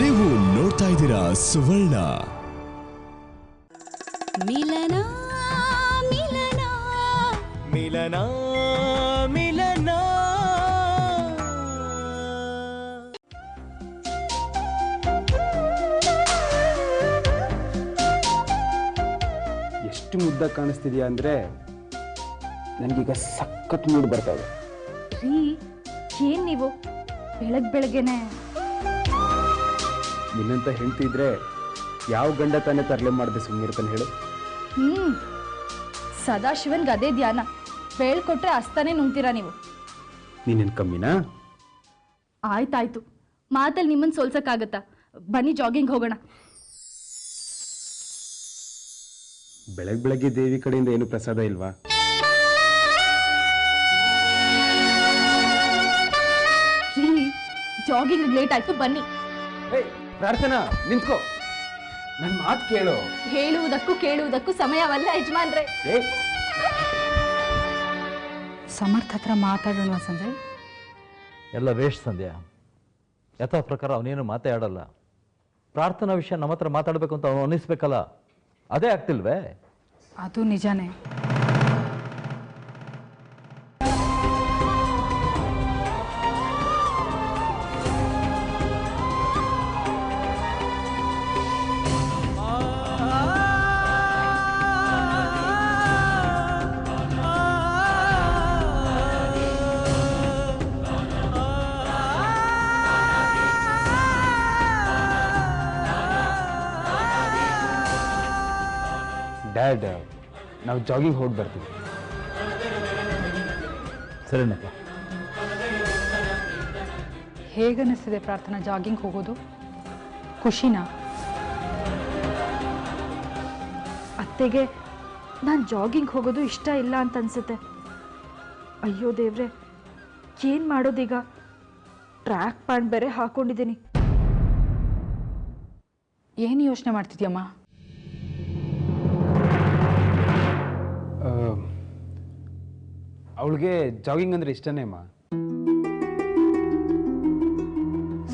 ನೀವು ನೋಡ್ತಾ ಇದ್ದೀರಾ ಸುವರ್ಣ. ಮಿಲನ ಮಿಲನ ಮಿಲನ ಮಿಲನ. ಎಷ್ಟು ಮುದ್ದ ಕಾಣಿಸ್ತಿದ್ಯಾ ಅಂದ್ರೆ ನನಗೀಗ ಸಖತ್ ಮೂಡ್ ಬರ್ತಾ ಇದೆ. ರೀ ಏನ್ ನೀವು ಬೆಳಗ್ಗೆನೆ ನಿನ್ನಂತ ಹೇಳ್ತಿದ್ರೆ ಯಾವ ಗಂಡ ತಾನೇ ತರಲೆ ಮಾಡದೆ ಸುಮ್ಮನಿರ್ತಾನೆ ಹೇಳು. ಸದಾಶಿವನ್ಗೆ ಅದೇ ಧ್ಯಾನ. ಹೇಳ್ಕೊಟ್ರೆ ಅಸ್ತಾನೆ ನುಂಗ್ತೀರಾ ನೀವು. ನೀನೇನು ಕಮ್ಮಿನಾ? ಆಯ್ತಾಯ್ತು, ಮಾತಲ್ಲಿ ನಿಮ್ಮನ್ನು ಸೋಲ್ಸಕ್ಕಾಗತ್ತಾ? ಬನ್ನಿ ಜಾಗಿಂಗ್ ಹೋಗೋಣ. ಬೆಳಗ್ಗೆ ದೇವಿ ಕಡೆಯಿಂದ ಏನು ಪ್ರಸಾದ ಇಲ್ವಾ? ರೀ ಜಾಗಿಂಗ್ ಲೇಟ್ ಆಯ್ತು, ಬನ್ನಿ. ಪ್ರಾರ್ಥನಾ ನಿಂತ್ಕೋ, ನನ್ನ ಮಾತು ಕೇಳು. ಹೇಳುವುದಕ್ಕೂ ಕೇಳುವುದಕ್ಕೂ ಸಮಯವಲ್ಲ ಯಜಮಾನ್ರೆ. ಸಮರ್ಥ ಹತ್ರ ಮಾತಾಡೋಣ ಸಂಜಯ್. ಎಲ್ಲ ವೇಸ್ಟ್ ಸಂಧ್ಯಾ. ಯಥಾ ಪ್ರಕಾರ ಅವನೇನು ಮಾತಾಡಲ್ಲ. ಪ್ರಾರ್ಥನಾ ವಿಷಯ ನಮ್ಮ ಹತ್ರ ಮಾತಾಡಬೇಕು ಅಂತ ಅವನು ಅನ್ನಿಸ್ಬೇಕಲ್ಲ, ಅದೇ ಆಗ್ತಿಲ್ವೇ? ಅದು ನಿಜಾನೇ. ಡ್ಯಾಡ್, ನಾವು ಜಾಗಿಂಗ್ ಹೋಗಿ ಬರ್ತೀವಿ. ಸರಿನಪ್ಪ. ಹೇಗನ್ನಿಸ್ತಿದೆ ಪ್ರಾರ್ಥನಾ ಜಾಗಿಂಗ್ ಹೋಗೋದು? ಖುಷಿನಾ? ಅತ್ತೆಗೆ ನಾನು ಜಾಗಿಂಗ್ ಹೋಗೋದು ಇಷ್ಟ ಇಲ್ಲ ಅಂತ ಅನ್ಸುತ್ತೆ. ಅಯ್ಯೋ ದೇವ್ರೆ, ಏನು ಮಾಡೋದೀಗ? ಟ್ರ್ಯಾಕ್ ಪ್ಯಾಂಟ್ ಬೇರೆ ಹಾಕೊಂಡಿದ್ದೀನಿ. ಏನು ಯೋಚನೆ ಮಾಡ್ತಿದ್ಯಮ್ಮ? ಅವಳಿಗೆ ಜಾಗಿಂಗ್ ಅಂದ್ರೆ ಇಷ್ಟನೇ ಅಮ್ಮ.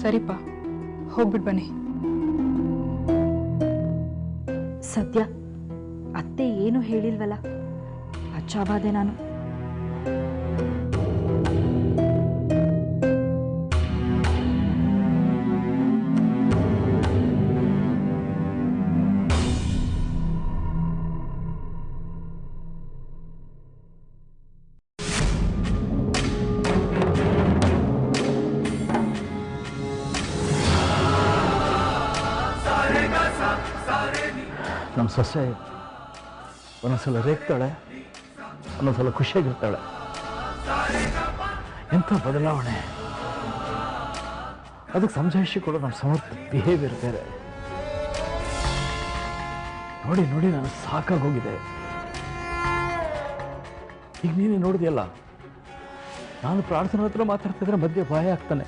ಸರಿಪ್ಪ, ಹೋಗ್ಬಿಟ್ಟು ಬನ್ನಿ. ಸದ್ಯ ಅತ್ತೆ ಏನು ಹೇಳಿಲ್ವಲ್ಲ, ಅಚ್ಚಾಬಾದೆ ನಾನು. ನಮ್ಮ ಸೊಸೆ ಒಂದೊಂದ್ಸಲ ರೇಗ್ತಾಳೆ, ಒಂದೊಂದ್ಸಲ ಖುಷಿಯಾಗಿರ್ತಾಳೆ. ಎಂಥ ಬದಲಾವಣೆ! ಅದಕ್ಕೆ ಸಮಜಾಯಿಷಿ ಕೂಡ ನಮ್ಮ ಸಮರ್ಥ ಬಿಹೇವಿಯರ್ ಬೇರೆ. ನೋಡಿ ನೋಡಿ ನಾನು ಸಾಕಾಗೋಗಿದೆ. ಈಗ ನೀನೇ ನೋಡಿದೆಯಲ್ಲ, ನಾನು ಪ್ರಾರ್ಥನಾ ಹತ್ರ ಮಾತಾಡ್ತಿದ್ರೆ ಮಧ್ಯೆ ಭಯ ಆಗ್ತಾನೆ.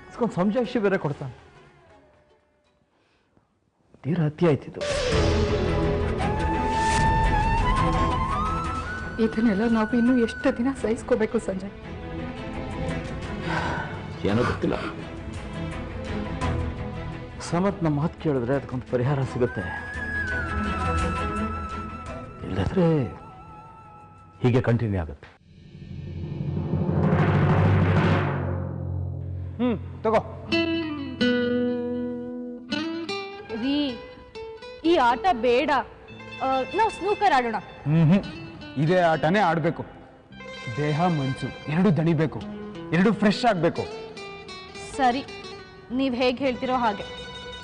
ಅದಕ್ಕೊಂದು ಸಮಜಾಯಿಷಿ ಬೇರೆ ಕೊಡ್ತಾನೆ. ತೀರ ಅತಿ ಆಯ್ತಿದ್ದು. ಇದನ್ನೆಲ್ಲ ನಾವು ಇನ್ನೂ ಎಷ್ಟು ದಿನ ಸಹಿಸ್ಕೋಬೇಕು ಸಂಜಯ್? ಏನೋ ಗೊತ್ತಿಲ್ಲ. ಸಮತ್ ನಮ್ಮ ಮಾತು ಕೇಳಿದ್ರೆ ಅದಕ್ಕೊಂದು ಪರಿಹಾರ ಸಿಗುತ್ತೆ. ಇಲ್ಲದ್ರೆ ಹೀಗೆ ಕಂಟಿನ್ಯೂ ಆಗುತ್ತೆ. ತಗೋ. ರೀ, ಈ ಆಟ ಬೇಡ, ನಾವು ಸ್ನೂಕರ್ ಆಡೋಣ. ಇದೇ ಆಟನೇ ಆಡಬೇಕು. ದೇಹ ಮನಸ್ಸು ಎರಡು ದಣಿಬೇಕು, ಎರಡು ಫ್ರೆಶ್ ಆಗಬೇಕು. ಸರಿ, ನೀವು ಹೇಗೆ ಹೇಳ್ತಿರೋ ಹಾಗೆ.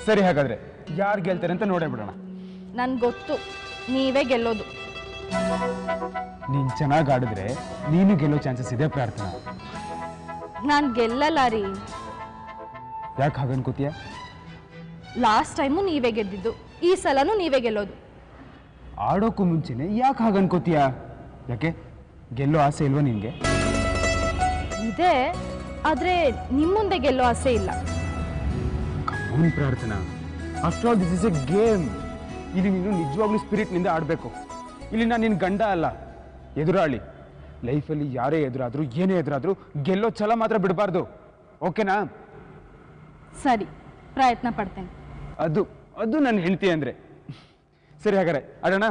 ಸರಿ, ಹಾಗಾದ್ರೆ ಯಾರು ಗೆಲ್ತಾರೆ ಅಂತ ನೋಡೇ ಬಿಡೋಣ. ನನ್ಗೆ ಗೊತ್ತು, ನೀವೇ ಗೆಲ್ಲೋದು. ನೀನು ಚೆನ್ನಾಗಿ ಆಡಿದ್ರೆ ನೀನು ಗೆಲ್ಲೋ ಚಾನ್ಸಸ್ ಇದೆ ಪ್ರಾರ್ಥನಾ. ನಾನು ಗೆಲ್ಲಲ್ಲ ರೀ. ಯಾಕೆ ಹಾಗನ್ಕೋತೀಯ? ಲಾಸ್ಟ್ ಟೈಮು ನೀವೇ ಗೆದ್ದಿದ್ದು, ಈ ಸಲನೂ ನೀವೇ ಗೆಲ್ಲೋದು. ಆಡೋಕ್ಕೂ ಮುಂಚೆನೆ ಯಾಕೆ ಹಾಗನ್ಕೋತೀಯ? ಯಾಕೆ ಗೆಲ್ಲೋ ಆಸೆ ಇಲ್ವಾ ನಿನಗೆ? ಇದೆ, ಆದರೆ ನಿಮ್ಮ ಮುಂದೆ ಗೆಲ್ಲೋ ಆಸೆ ಇಲ್ಲ. ಕಮೋನ್ ಪ್ರಾರ್ಥನಾ, after all this is A game. ಇಲ್ಲಿ ನೀನು ನಿಜವಾಗ್ಲೂ ಸ್ಪಿರಿಟ್ನಿಂದ ಆಡಬೇಕು. ಇಲ್ಲಿ ನಾನು ನಿನ್ನ ಗಂಡ ಅಲ್ಲ, ಎದುರಾಳಿ. ಲೈಫಲ್ಲಿ ಯಾರೇ ಎದುರಾದರೂ ಏನೇ ಎದುರಾದರೂ ಗೆಲ್ಲೋ ಛಲ ಮಾತ್ರ ಬಿಡಬಾರ್ದು. ಓಕೆನಾ? ಸರಿ, ಪ್ರಯತ್ನ ಪಡ್ತೇನೆ. ಅದು ಅದು ನನ್ನ ಹೆಂಡತಿ ಅಂದರೆ. ಸರಿ, ಹಾಗಾದ್ರೆ ಆಡೋಣ.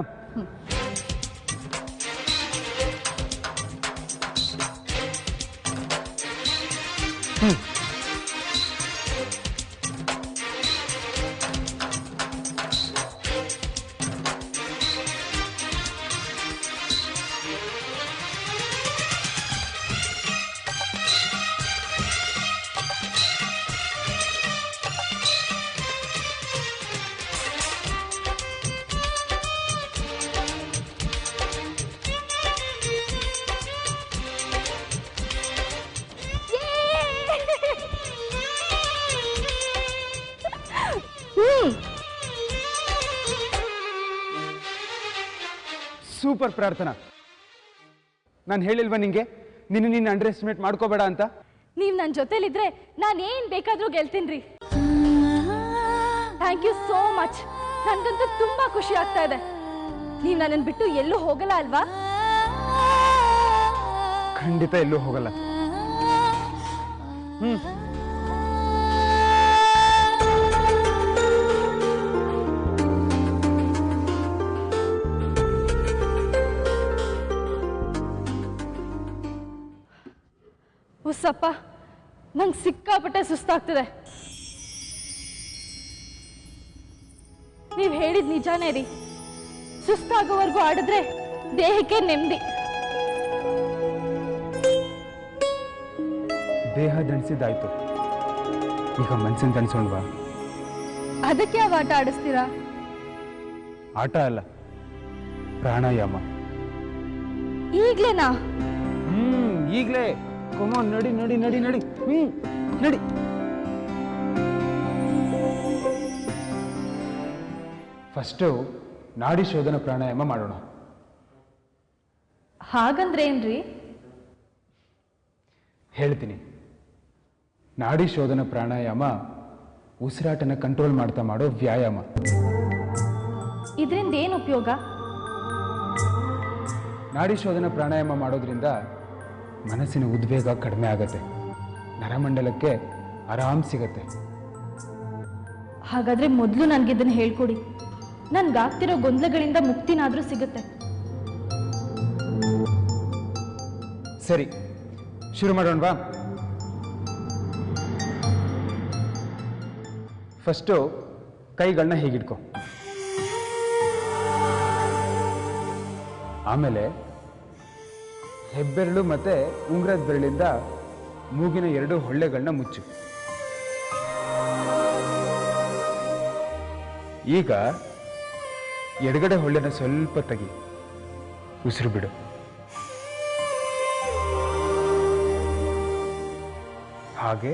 ಸೂಪರ್ ಪ್ರಾರ್ಥನಾ. ನಾನು ಹೇಳಿಲ್ವಾ ನಿಂಗೆ ನಿನ್ನ ಅಂಡರ್ ಎಸ್ಟಿಮೇಟ್ ಮಾಡ್ಕೋಬೇಡ ಅಂತ? ನೀವು ನನ್ನ ಜೊತೆಲಿದ್ರೆ ನಾನು ಏನ್ ಬೇಕಾದ್ರೂ ಗೆಲ್ತೀನಿ. Thank you so much. ನನ್ಗಂತೂ ತುಂಬಾ ಖುಷಿ ಆಗ್ತಾ ಇದೆ. ನೀವು ನನ್ನನ್ನು ಬಿಟ್ಟು ಎಲ್ಲೂ ಹೋಗಲ್ಲ ಅಲ್ವಾ? ಖಂಡಿತ ಎಲ್ಲೂ ಹೋಗಲ್ಲ. ಉಸ್ಸಪ್ಪ, ನಂಗೆ ಸಿಕ್ಕಾಪಟ್ಟೆ ಸುಸ್ತಾಗ್ತದೆ. ನೀವು ಹೇಳಿದ ನಿಜಾನೇ ರೀ. ಸುಸ್ತಾಗೋವರೆಗೂ ಆಡಿದ್ರೆ ದೇಹಕ್ಕೆ ನೆಮ್ಮದಿ. ದೇಹ ದಣಿಸಿದ್ದಾಯ್ತು, ಈಗ ಮನ್ಸಿನ ದಣಿಸೋಣವಾ? ಅದಕ್ಕೆ ಯಾವ ಆಟ ಆಡಿಸ್ತೀರಾ? ಆಟ ಅಲ್ಲ, ಪ್ರಾಣಾಯಾಮ. ಈಗ್ಲೇನಾ? ಈಗಲೇ. ಕಮಾನ್, ನಡಿ ನಡಿ ನಡಿ ನಡಿ. ನಡಿ. ಫಸ್ಟು ನಾಡಿ ಶೋಧನ ಪ್ರಾಣಾಯಾಮ ಮಾಡೋಣ. ಹಾಗಂದ್ರೆ ಏನ್ರಿ? ಹೇಳ್ತೀನಿ. ನಾಡಿ ಶೋಧನ ಪ್ರಾಣಾಯಾಮ ಉಸಿರಾಟನ ಕಂಟ್ರೋಲ್ ಮಾಡ್ತಾ ಮಾಡೋ ವ್ಯಾಯಾಮ. ಇದರಿಂದ ಏನು ಉಪಯೋಗ? ನಾಡಿ ಶೋಧನ ಪ್ರಾಣಾಯಾಮ ಮಾಡೋದ್ರಿಂದ ಮನಸ್ಸಿನ ಉದ್ವೇಗ ಕಡಿಮೆ ಆಗತ್ತೆ, ನರಮಂಡಲಕ್ಕೆ ಆರಾಮ್ ಸಿಗತ್ತೆ. ಹಾಗಾದ್ರೆ ಮೊದಲು ನನಗಿದನ್ನು ಹೇಳ್ಕೊಡಿ. ನನ್ಗಾಗ್ತಿರೋ ಗೊಂದಲಗಳಿಂದ ಮುಕ್ತಿನಾದ್ರೂ ಸಿಗುತ್ತೆ. ಸರಿ, ಶುರು ಮಾಡೋಣವಾ? ಫಸ್ಟು ಕೈಗಳನ್ನ ಹೀಗಿಟ್ಕೊ. ಆಮೇಲೆ ಹೆಬ್ಬೆರಳು ಮತ್ತೆ ಉಂಗುರದ ಬೆರಳಿಂದ ಮೂಗಿನ 2 ಹೊಳ್ಳೆಗಳನ್ನ ಮುಚ್ಚು. ಈಗ ಎಡಗಡೆ ಹೊಳ್ಳೆನ ಸ್ವಲ್ಪ ತೆಗಿ, ಉಸಿರು ಬಿಡು. ಹಾಗೆ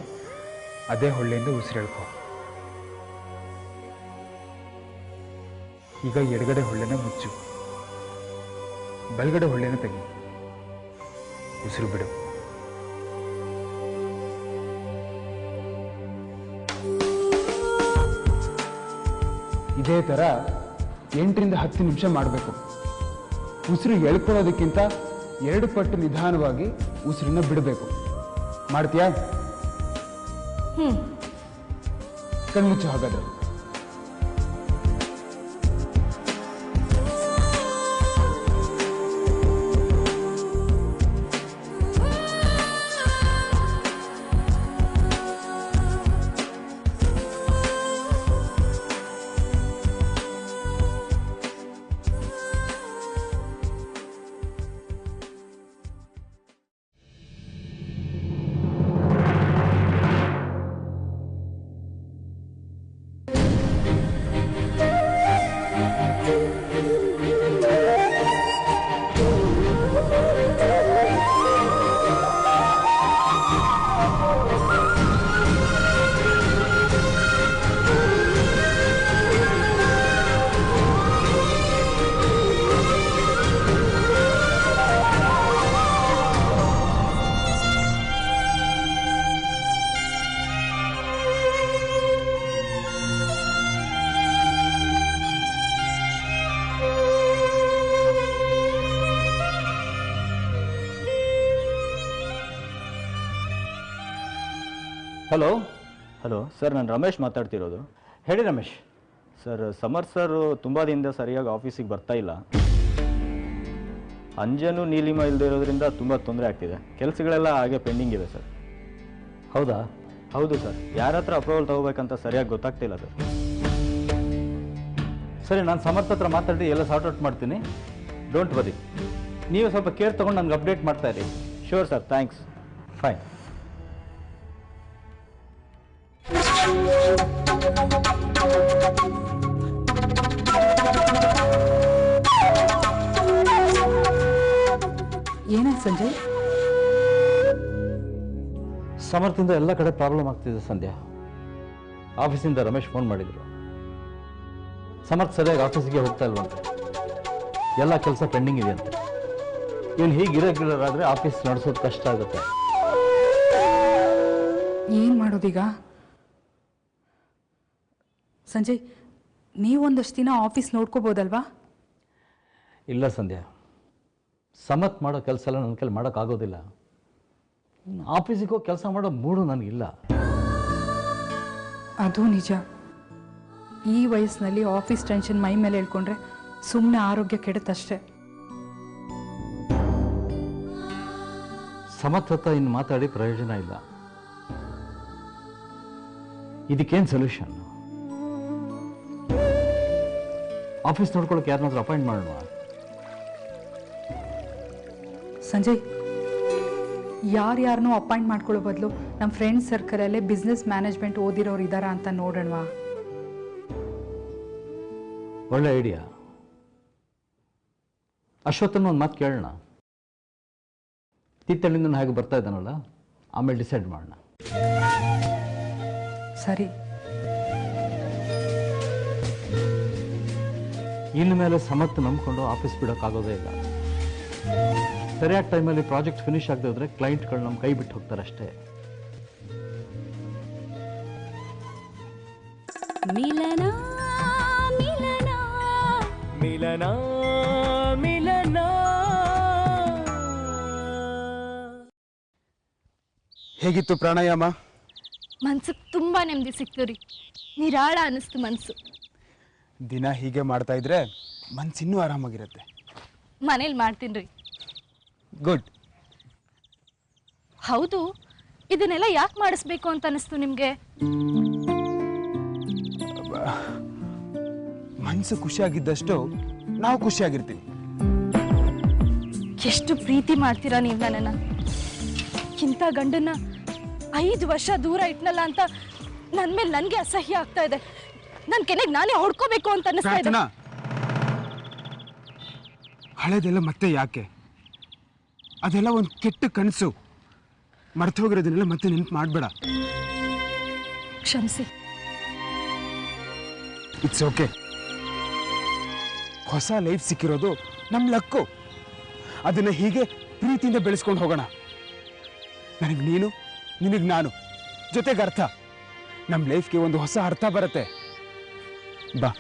ಅದೇ ಹೊಳ್ಳೆಯಿಂದ ಉಸಿರೆಳ್ಕೊ. ಈಗ ಎಡಗಡೆ ಹೊಳ್ಳೆನ ಮುಚ್ಚು, ಬಲಗಡೆ ಹೊಳ್ಳೆನ ತೆಗಿ, ಉಸಿರು ಬಿಡು. ಇದೇ ಥರ 8ರಿಂದ 10 ನಿಮಿಷ ಮಾಡಬೇಕು. ಉಸಿರು ಎಳ್ಕೊಳ್ಳೋದಕ್ಕಿಂತ 2 ಪಟ್ಟು ನಿಧಾನವಾಗಿ ಉಸಿರನ್ನ ಬಿಡಬೇಕು. ಮಾಡ್ತೀಯಾ? ಕಣ್ಮುಚ್ಚು ಹಾಗಾದ್ರೆ. ಹಲೋ ಹಲೋ ಸರ್, ನಾನು ರಮೇಶ್ ಮಾತಾಡ್ತಿರೋದು. ಹೇಳಿ ರಮೇಶ್. ಸರ್, ಸಮರ್ ಸರ್ ತುಂಬ ದಿನದಿಂದ ಸರಿಯಾಗಿ ಆಫೀಸಿಗೆ ಬರ್ತಾ ಇಲ್ಲ. ಅಂಜನು ನೀಲಿಮ ಇಲ್ಲದೆ ಇರೋದ್ರಿಂದ ತುಂಬ ತೊಂದರೆ ಆಗ್ತಿದೆ. ಕೆಲಸಗಳೆಲ್ಲ ಹಾಗೆ ಪೆಂಡಿಂಗ್ ಇದೆ ಸರ್. ಹೌದಾ? ಹೌದು ಸರ್, ಯಾರ ಹತ್ರ ಅಪ್ರೂವಲ್ ತಗೋಬೇಕಂತ ಸರಿಯಾಗಿ ಗೊತ್ತಾಗ್ತಿಲ್ಲ ಸರ್. ಸರಿ, ನಾನು ಸಮರ್ಥ ಹತ್ರ ಮಾತಾಡಿ ಎಲ್ಲ ಸಾರ್ಟ್ ಔಟ್ ಮಾಡ್ತೀನಿ. ಡೋಂಟ್ ವರಿ, ನೀವು ಸ್ವಲ್ಪ ಕೇರ್ ತೊಗೊಂಡು ನನಗೆ ಅಪ್ಡೇಟ್ ಮಾಡ್ತಾ ಇರಿ. Sure sir, thanks. ಫೈನ್. ಏನಾಯ್ತು ಸಂಜಯ್? ಸಮರ್ಥದಿಂದ ಎಲ್ಲ ಕಡೆ ಪ್ರಾಬ್ಲಮ್ ಆಗ್ತಿದೆ ಸಂಧ್ಯಾ. ಆಫೀಸಿಂದ ರಮೇಶ್ ಫೋನ್ ಮಾಡಿದ್ರು. ಸಮರ್ಥ ಸರಿಯಾಗಿ ಆಫೀಸಿಗೆ ಹೋಗ್ತಾ ಇಲ್ವಂತೆ. ಎಲ್ಲ ಕೆಲಸ ಪೆಂಡಿಂಗ್ ಇದೆ ಅಂತೆ. ಇವನು ಹೀಗೆ ಇರೆಗ್ಯುಲರ್ ಆದರೆ ಆಫೀಸ್ ನಡೆಸೋದು ಕಷ್ಟ ಆಗುತ್ತೆ. ಏನು ಮಾಡೋದೀಗ? ಸಂಜಯ್, ನೀವೊಂದಷ್ಟು ದಿನ ಆಫೀಸ್ ನೋಡ್ಕೋಬೋದಲ್ವಾ? ಇಲ್ಲ ಸಂಧ್ಯಾ, ಸಮರ್ಥ್ ಮಾಡೋ ಕೆಲಸ ಎಲ್ಲ ನನ್ನ ಕೈಲಿ ಮಾಡೋಕ್ಕಾಗೋದಿಲ್ಲ. ಆಫೀಸಿಗೆ ಹೋಗಿ ಕೆಲಸ ಮಾಡೋ ಮೂಡು ನನಗಿಲ್ಲ. ಅದು ನಿಜ. ಈ ವಯಸ್ಸಿನಲ್ಲಿ ಆಫೀಸ್ ಟೆನ್ಷನ್ ಮೈ ಮೇಲೆ ಹೇಳ್ಕೊಂಡ್ರೆ ಸುಮ್ಮನೆ ಆರೋಗ್ಯ ಕೆಡುತ್ತಷ್ಟೇ. ಸಮರ್ಥ್ ಹತ್ರ ಇನ್ನು ಮಾತಾಡಿ ಪ್ರಯೋಜನ ಇಲ್ಲ. ಇದಕ್ಕೇನು ಸೊಲ್ಯೂಷನ್? ಆಫೀಸ್ ನೋಡ್ಕೊಳ್ಳೋಕೆ ಯಾರನ್ನಾದ್ರೂ ಅಪಾಯಿಂಟ್ ಮಾಡೋಣ. ಸಂಜಯ್, ಯಾರ್ಯಾರನ್ನೂ ಅಪಾಯಿಂಟ್ ಮಾಡ್ಕೊಳ್ಳೋ ಬದಲು ನಮ್ಮ ಫ್ರೆಂಡ್ಸ್ ಸರ್ಕಲಲ್ಲೇ ಬಿಸ್ನೆಸ್ ಮ್ಯಾನೇಜ್ಮೆಂಟ್ ಓದಿರೋರು ಇದ್ದಾರಾ ಅಂತ ನೋಡೋಣವಾ? ಒಳ್ಳೆ ಐಡಿಯಾ. ಅಶ್ವತ್ಥನ ಒಂದು ಮಾತು ಕೇಳೋಣ. ತೀರ್ಥಹಳ್ಳಿಯಿಂದ ಹಾಗೆ ಬರ್ತಾ ಇದ್ದಾನಲ್ಲ, ಆಮೇಲೆ ಡಿಸೈಡ್ ಮಾಡೋಣ. ಸರಿ. ಇನ್ನು ಮೇಲೆ ಸಮರ್ಥ ನಂಬ್ಕೊಂಡು ಆಫೀಸ್ ಬಿಡೋಕ್ಕಾಗೋದೇ ಇಲ್ಲ. ಸರಿಯಾದ ಟೈಮಲ್ಲಿ ಪ್ರಾಜೆಕ್ಟ್ ಫಿನಿಶ್ ಆಗದೆ ಹೋದ್ರೆ ಕ್ಲೈಂಟ್ಗಳು ನಮ್ಮ ಕೈ ಬಿಟ್ಟು ಹೋಗ್ತಾರೆ ಅಷ್ಟೇ. ಮಿಲನ ಮಿಲನ ಮಿಲನ ಮಿಲನ. ಹೇಗಿತ್ತು ಪ್ರಾಣಾಯಾಮ? ಮನ್ಸಿಗೆ ತುಂಬಾ ನೆಮ್ಮದಿ ಸಿಕ್ತು ರೀ. ನಿರಾಳ ಅನಿಸ್ತು ಮನ್ಸು. ದಿನ ಹೀಗೆ ಮಾಡ್ತಾ ಇದ್ರೆ ಮನ್ಸಿನ್ನೂ ಆರಾಮಾಗಿರುತ್ತೆ. ಮನೇಲಿ ಮಾಡ್ತೀನಿ ರೀ. ಗುಡ್. ಹೌದು, ಇದನ್ನೆಲ್ಲ ಯಾಕೆ ಮಾಡಿಸ್ಬೇಕು ಅಂತ ಅನಿಸ್ತು ನಿಮ್ಗೆ? ಮನಸ್ಸು ಖುಷಿಯಾಗಿದ್ದಷ್ಟು ನಾವು ಖುಷಿಯಾಗಿರ್ತೀವಿ. ಎಷ್ಟು ಪ್ರೀತಿ ಮಾಡ್ತೀರಾ ನೀವು ನನ್ನನ್ನ. ಇಂಥ ಗಂಡನ್ನ 5 ವರ್ಷ ದೂರ ಇಟ್ನಲ್ಲ ಅಂತ ನನ್ನ ಮೇಲೆ ನನಗೆ ಅಸಹ್ಯ ಆಗ್ತಾ ಇದೆ. ನನ್ನ ಕೆನೆಗೆ ನಾನೇ ಹೊಡ್ಕೋಬೇಕು ಅಂತ ಅನಿಸ್ತಾ ಇದೆ. ಹಳೆದೆಲ್ಲ ಮತ್ತೆ ಯಾಕೆ? ಅದೆಲ್ಲ ಒಂದು ಕೆಟ್ಟ ಕನಸು. ಮರ್ತು ಹೋಗಿರೋದನ್ನೆಲ್ಲ ಮತ್ತೆ ನೆನಪು ಮಾಡಬೇಡ. ಕ್ಷಮಿಸಿ. It's okay. ಹೊಸ ಲೈಫ್ ಸಿಕ್ಕಿರೋದು ನಮ್ಮ ಲಕ್ಕು. ಅದನ್ನ ಹೀಗೆ ಪ್ರೀತಿಯಿಂದ ಬೆಳೆಸ್ಕೊಂಡು ಹೋಗೋಣ. ನನಗೆ ನೀನು, ನಿನಗೆ ನಾನು, ಜೊತೆಗೆ ಅರ್ಥ. ನಮ್ಮ ಲೈಫ್ಗೆ ಒಂದು ಹೊಸ ಅರ್ಥ ಬರುತ್ತೆ. ಬಾ.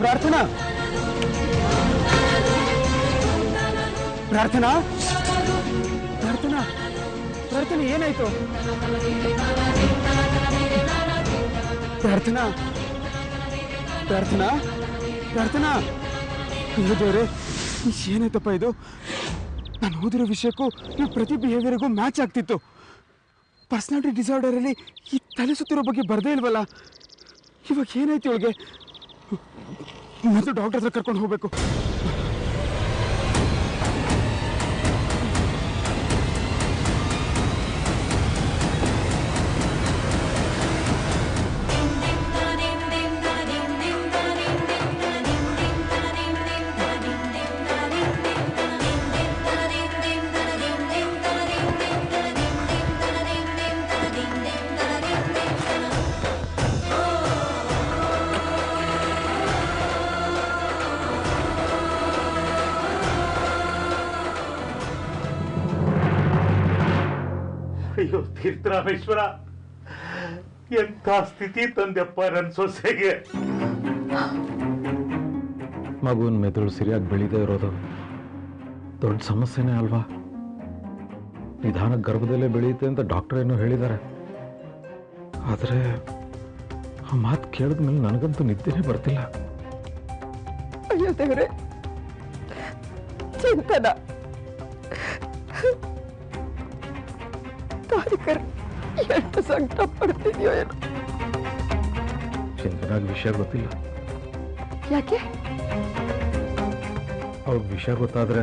ಪ್ರಾರ್ಥನಾ, ಪ್ರಾರ್ಥನಾ, ಪ್ರಾರ್ಥನಾ, ಪ್ರಾರ್ಥನಾ, ಏನಾಯ್ತು? ಪ್ರಾರ್ಥನಾ, ಪ್ರಾರ್ಥನಾ, ಪ್ರಾರ್ಥನಾ. ದೇವ್ರೆ, ಏನಾಯ್ತಪ್ಪ ಇದು? ನಾನು ಓದಿರೋ ವಿಷಯಕ್ಕೂ ನೀವು ಪ್ರತಿ ಬಿಹೇವಿಯರ್ಗೂ ಮ್ಯಾಚ್ ಆಗ್ತಿತ್ತು. ಪರ್ಸನಾಲಿಟಿ ಡಿಸಾರ್ಡರಲ್ಲಿ ಈ ತಲೆ ಸುತ್ತಿರೋ ಬಗ್ಗೆ ಬರ್ದೇ ಇಲ್ವಲ್ಲ. ಇವಾಗ ಏನಾಯ್ತು ಇವಳಿಗೆ? ಮತ್ತು ಡಾಕ್ಟರ್ ಹತ್ರ ಕರ್ಕೊಂಡು ಹೋಗ್ಬೇಕು. ಕೀರ್ತರಾಮೇಶ್ವರ, ಎಂಥ ಸ್ಥಿತಿ ತಂದೆಪ್ಪ ನನ್ನ ಸೊಸೆಗೆ. ಮಗುವಿನ ಮೆದುಳು ಸರಿಯಾಗಿ ಬೆಳೀದೇ ಇರೋದು ದೊಡ್ಡ ಸಮಸ್ಯೆನೇ ಅಲ್ವಾ? ನಿಧಾನ ಗರ್ಭದಲ್ಲೇ ಬೆಳೆಯುತ್ತೆ ಅಂತ ಡಾಕ್ಟರ್ ಏನೋ ಹೇಳಿದ್ದಾರೆ. ಆದರೆ ಆ ಮಾತು ಕೇಳಿದ್ಮೇಲೆ ನನಗಂತೂ ನಿದ್ದೆನೇ ಬರ್ತಿಲ್ಲ. ಅಯ್ಯೋ ದೇವ್ರೆ, ಚಿಂತನ ತಾರಿಕರ್ ಎಷ್ಟು ಸಂಕಟ ಪಡ್ತಿದ್ಯೋ ಏನೋ. ಚಿಂತನಾಗಿ ವಿಷಯ ಗೊತ್ತಿಲ್ಲ. ಯಾಕೆ? ಅವಳಿಗೆ ವಿಷಯ ಗೊತ್ತಾದರೆ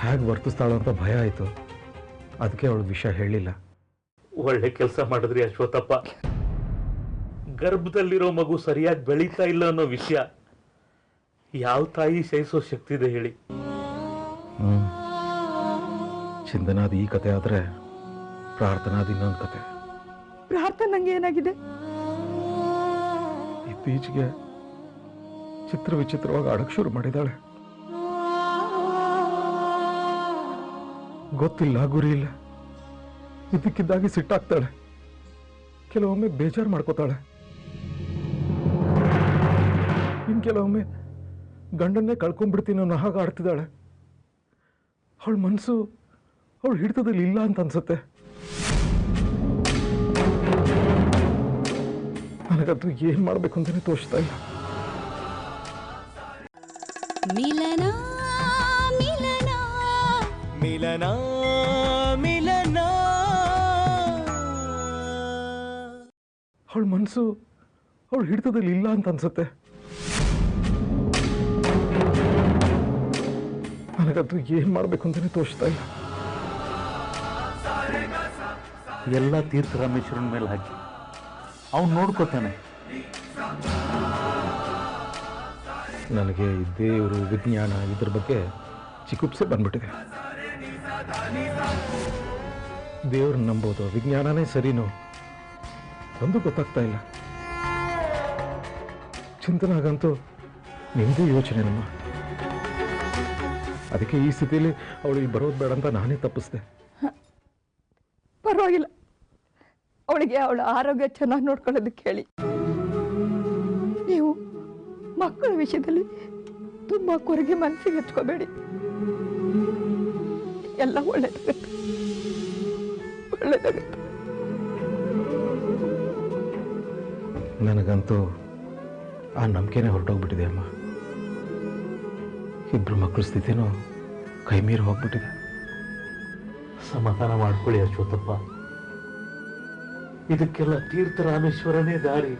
ಹೇಗೆ ವರ್ತಿಸ್ತಾಳೋ ಅಂತ ಭಯ ಆಯಿತು. ಅದಕ್ಕೆ ಅವಳಿಗೆ ವಿಷಯ ಹೇಳಿಲ್ಲ. ಒಳ್ಳೆ ಕೆಲಸ ಮಾಡಿದ್ರಿ ಅಶ್ವತ್ಥಪ್ಪ. ಗರ್ಭದಲ್ಲಿರೋ ಮಗು ಸರಿಯಾಗಿ ಬೆಳೀತಾ ಇಲ್ಲ ಅನ್ನೋ ವಿಷಯ ಯಾವ ತಾಯಿ ಸಹಿಸೋ ಶಕ್ತಿ ಇದೆ ಹೇಳಿ? ಚಿಂತನಾದ ಈ ಕತೆ ಆದರೆ ಪ್ರಾರ್ಥನಾದ ಇನ್ನೊಂದು ಕತೆ. ಪ್ರಾರ್ಥನಂಗೆ ಏನಾಗಿದೆ? ಇತ್ತೀಚೆಗೆ ಚಿತ್ರ ವಿಚಿತ್ರವಾಗಿ ಆಡಕ್ಕೆ ಶುರು ಮಾಡಿದಾಳೆ. ಗೊತ್ತಿಲ್ಲ, ಗುರಿ ಇಲ್ಲ, ಇದಕ್ಕಿದ್ದಾಗಿ ಸಿಟ್ಟಾಗ್ತಾಳೆ. ಕೆಲವೊಮ್ಮೆ ಬೇಜಾರು ಮಾಡ್ಕೋತಾಳೆ. ಇನ್ನು ಕೆಲವೊಮ್ಮೆ ಗಂಡನ್ನೇ ಕಳ್ಕೊಂಡ್ಬಿಡ್ತೀನಿ ಅನ್ನೋ ಹಾಗೆ ಆಡ್ತಿದ್ದಾಳೆ. ಅವಳ ಮನಸ್ಸು ಅವಳು ಹಿಡಿತದಲ್ಲಿ ಇಲ್ಲ ಅಂತ ಅನ್ಸುತ್ತೆ. ನನಗಂತೂ ಏನು ಮಾಡಬೇಕು ಅಂತಲೇ ತೋಚ್ತಾ ಇಲ್ಲ. ಮಿಲನ ಮಿಲನ ಮಿಲನ ಮಿಲನ ಅವಳ ಮನಸ್ಸು ಅವಳು ಹಿಡಿತದಲ್ಲಿ ಇಲ್ಲ ಅಂತ ಅನ್ಸುತ್ತೆ. ನನಗಂತೂ ಏನು ಮಾಡಬೇಕು ಅಂತಲೇ ತೋಚ್ತಾ ಇಲ್ಲ. ಎಲ್ಲ ತೀರ್ಥರಾಮೇಶ್ವರನ ಮೇಲೆ ಹಾಕಿ ಅವನು ನೋಡ್ಕೋತಾನೆ. ನನಗೆ ದೇವರು, ವಿಜ್ಞಾನ ಇದ್ರ ಬಗ್ಗೆ ಚಿಕಿತ್ಸೆ ಬಂದ್ಬಿಟ್ಟಿದೆ. ದೇವ್ರನ್ನ ನಂಬೋದು, ವಿಜ್ಞಾನನೇ ಸರಿನೋ ಒಂದು ಗೊತ್ತಾಗ್ತಾ ಇಲ್ಲ. ಚಿಂತನಾಗಂತೂ ನಿಮ್ಮದೇ ಯೋಚನೆ ನಮ್ಮ. ಅದಕ್ಕೆ ಈ ಸ್ಥಿತಿಯಲ್ಲಿ ಅವಳು ಇಲ್ಲಿ ಬರೋದು ಬೇಡ ಅಂತ ನಾನೇ ತಪ್ಪಿಸ್ದೆ. ಪರವಾಗಿಲ್ಲ, ಅವಳಿಗೆ ಅವಳ ಆರೋಗ್ಯ ಚೆನ್ನಾಗಿ ನೋಡ್ಕೊಳ್ಳೋದಕ್ಕೆ ಹೇಳಿ. ನೀವು ಮಕ್ಕಳ ವಿಷಯದಲ್ಲಿ ತುಂಬಾ ಕೊರಗೆ ಮನಸ್ಸಿಗೆ ಹಚ್ಕೋಬೇಡಿ. ಎಲ್ಲ ಒಳ್ಳೇದಾಗುತ್ತೆ, ಒಳ್ಳೇದಾಗುತ್ತೆ. ನನಗಂತೂ ಆ ನಂಬಿಕೆನೇ ಹೊರಟೋಗ್ಬಿಟ್ಟಿದೆ ಅಮ್ಮ. ಇಬ್ಬರು ಮಕ್ಕಳ ಸ್ಥಿತಿನೂ ಕೈ ಮೀರಿ ಹೋಗ್ಬಿಟ್ಟಿದೆ. ಸಮಾಧಾನ ಮಾಡ್ಕೊಳ್ಳಿ ಅಶ್ವತ್ಥಪ್ಪ, ಇದಕ್ಕೆಲ್ಲ ತೀರ್ಥರಾಮೇಶ್ವರನೇ ದಾರಿ.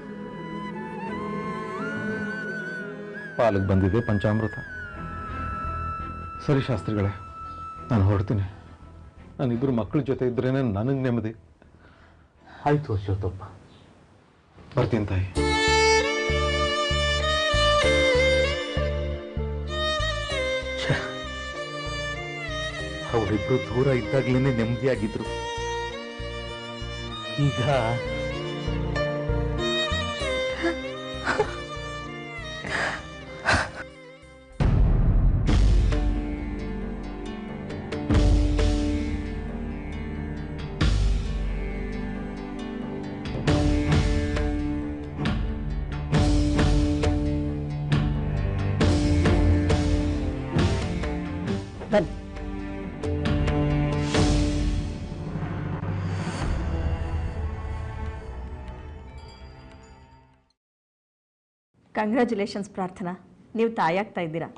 ಪಾಲಿಗೆ ಬಂದಿದೆ ಪಂಚಾಮೃತ. ಸರಿ ಶಾಸ್ತ್ರಿಗಳೇ, ನಾನು ಹೊರಡ್ತೀನಿ. ನಾನಿಬ್ಬರು ಮಕ್ಕಳ ಜೊತೆ ಇದ್ರೇನೆ ನನಗೆ ನೆಮ್ಮದಿ. ಆಯ್ತು ಅಶ್ವತ್ಥಪ್ಪ, ಬರ್ತೀನಿ ತಾಯಿ. ಅವರಿಬ್ರು ದೂರ ಇದ್ದಾಗ್ಲೇನೆ ನೆಮ್ಮದಿಯಾಗಿದ್ರು. ಈಗ ಬನ್ನಿ. ಕಂಗ್ರ್ಯಾಚುಲೇಷನ್ಸ್ ಪ್ರಾರ್ಥನಾ, ನೀವು ತಾಯಾಗ್ತಾ ಇದ್ದೀರಾ.